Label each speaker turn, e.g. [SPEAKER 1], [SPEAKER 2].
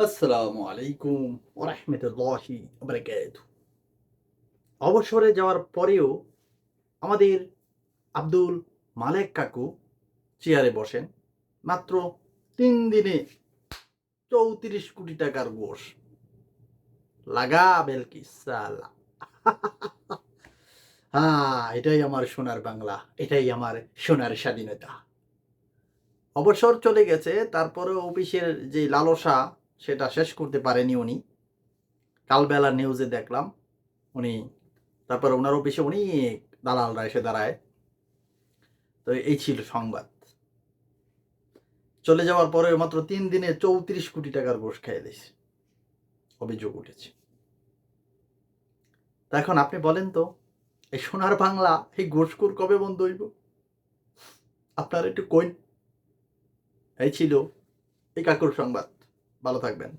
[SPEAKER 1] আসসালামু আলাইকুম ওরহমতুল্লাহি বারাকাতুহু। অবসরে যাওয়ার পরেও আমাদের আব্দুল মালেক কাকু চেয়ারে বসেন। মাত্র ৩ দিনে ৩৪ কোটি টাকার গোশ। লাগা বেলকিস সালা। এটাই আমার সোনার বাংলা। এটাই আমার সোনার স্বাধীনতা। অবসর চলে গেছে, তারপরেও অফিসের যে লালসা সেটা শেষ করতে পারেনি উনি। কালবেলা নিউজে দেখলাম উনি, তারপরে উনার অফিসে অনেক দালালরা এসে দাঁড়ায়। তো এই ছিল সংবাদ। চলে যাওয়ার পরে মাত্র ৩ দিনে ৩৪ কোটি টাকার ঘুষ খাইয়া দিছে। অভিযোগ উঠেছে। তো এখন আপনি বলেন তো, এই সোনার বাংলা, এই ঘুষখোর কবে বন্ধ হইব? আপনারা একটু কইন। এই ছিল এই কাকুর সংবাদ। ভালো থাকবেন।